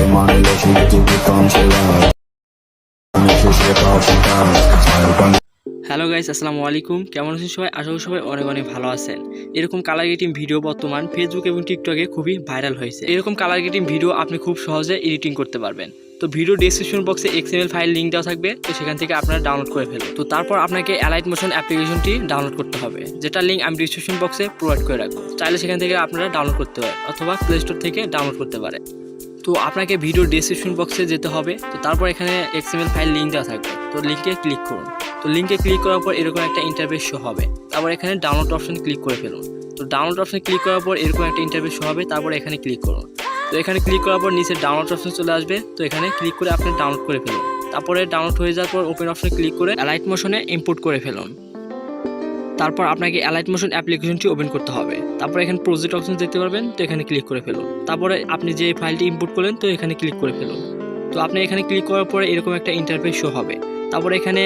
your money, let you get it from Chile. Make you shake off some cars. Smile upon hello guys, আসসালামু আলাইকুম। কেমন আছেন সবাই? আশা করি সবাই অনেক অনেক ভালো আছেন। এরকম কালার গ্রেডিং ভিডিও বর্তমান ফেসবুক এবং টিকটকে খুবই ভাইরাল হয়েছে। এরকম কালার গ্রেডিং ভিডিও আপনি খুব সহজে এডিটিং করতে পারবেন। তো ভিডিও ডেসক্রিপশন বক্সে XML ফাইল লিঙ্ক দেওয়া থাকবে, তো সেখান থেকে আপনারা ডাউনলোড করে ফেলুন। তো তারপর আপনাকে অ্যালাইট মোশন অ্যাপ্লিকেশনটি ডাউনলোড করতে হবে, যেটা লিঙ্ক আমি ডেসক্রিপশন বক্সে প্রোভাইড করে রাখবো। চাইলে সেখান থেকে আপনারা ডাউনলোড করতে পারেন অথবা প্লে স্টোর থেকে ডাউনলোড করতে পারেন। তো আপনাকে ভিডিও ডেসক্রিপশন বক্সে যেতে হবে। তো তারপর এখানে XML ফাইল লিঙ্ক দেওয়া থাকবে, তো লিঙ্কে ক্লিক করুন। তো লিঙ্কে ক্লিক করার পর এরকম একটা ইন্টারফেস শো হবে। তারপর এখানে ডাউনলোড অপশন ক্লিক করে ফেলুন। তো ডাউনলোড অপশন ক্লিক করার পর এরকম একটা ইন্টারফেস শো হবে। তারপর এখানে ক্লিক করুন। তো এখানে ক্লিক করার পর নিচে ডাউনলোড অপশন চলে আসবে। তো এখানে ক্লিক করে আপনি ডাউনলোড করে ফেলুন। তারপরে ডাউনলোড হয়ে যাওয়ার পর ওপেন অপশনে ক্লিক করে অ্যালাইট মোশনে ইম্পোর্ট করে ফেলুন। তারপর আপনাকে অ্যালাইট মোশন অ্যাপ্লিকেশনটি ওপেন করতে হবে। তারপর এখানে প্রজেক্ট অপশন দেখতে পারবেন, তো এখানে ক্লিক করে ফেলুন। তারপরে আপনি যে ফাইলটি ইম্পোর্ট করলেন, তো এখানে ক্লিক করে ফেলুন। তো আপনি এখানে ক্লিক করার পরে এরকম একটা ইন্টারফেস শো হবে। তারপরে এখানে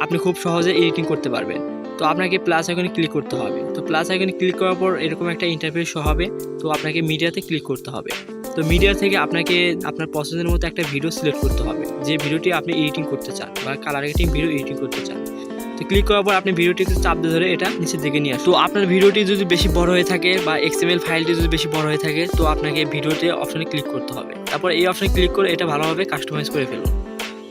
আপনি খুব সহজে এডিটিং করতে পারবেন। তো আপনাকে প্লাস আইকনে ক্লিক করতে হবে। তো প্লাস আইকনে ক্লিক করার পর এরকম একটা ইন্টারফেস শো হবে। তো আপনাকে মিডিয়াতে ক্লিক করতে হবে। তো মিডিয়া থেকে আপনাকে আপনার পছন্দের মতো একটা ভিডিও সিলেক্ট করতে হবে, যে ভিডিওটি আপনি এডিটিং করতে চান বা কালার গ্রেডিং ভিডিও এডিটিং করতে চান। তো ক্লিক করার পর আপনি ভিডিওটিকে চাপ দিয়ে ধরে এটা নিচের দিকে নিয়ে আসুন। তো আপনার ভিডিওটি যদি বেশি বড় হয়ে থাকে বা XML ফাইলটি যদি বেশি বড় হয়ে থাকে, তো আপনাকে ভিডিওতে অপশনে ক্লিক করতে হবে। তারপর এই অপশনে ক্লিক করে এটা ভালোভাবে কাস্টমাইজ করে ফেলুন।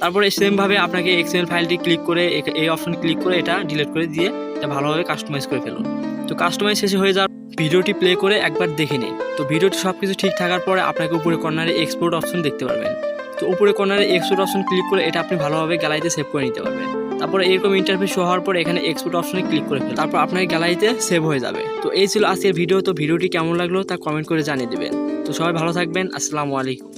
তারপরে সেমভাবে আপনাকে XML ফাইলটি ক্লিক করে এই অপশনে ক্লিক করে এটা ডিলিট করে দিয়ে এটা ভালোভাবে কাস্টমাইজ করে ফেলুন। তো কাস্টমাইজ শেষে হয়ে যাওয়ার ভিডিওটি প্লে করে একবার দেখে নিন। তো ভিডিওটি সব কিছু ঠিক থাকার পরে আপনাকে উপরে কর্নারে এক্সপোর্ট অপশন দেখতে পারবেন। তো উপরে কর্নারে এক্সপোর্ট অপশন ক্লিক করে এটা আপনি ভালোভাবে গ্যালারিতে সেভ করে নিতে পারবেন। তারপরে এরকম ইন্টারফেস শো হওয়ার পর এখানে এক্সপোর্ট অপশনে ক্লিক করে ফেলুন। তারপর আপনার গ্যালারিতে সেভ হয়ে যাবে। তো এই ছিল আজকের ভিডিও। তো ভিডিওটি কেমন লাগলো তা কমেন্ট করে জানিয়ে দেবেন। তো সবাই ভালো থাকবেন। আসসালামু আলাইকুম।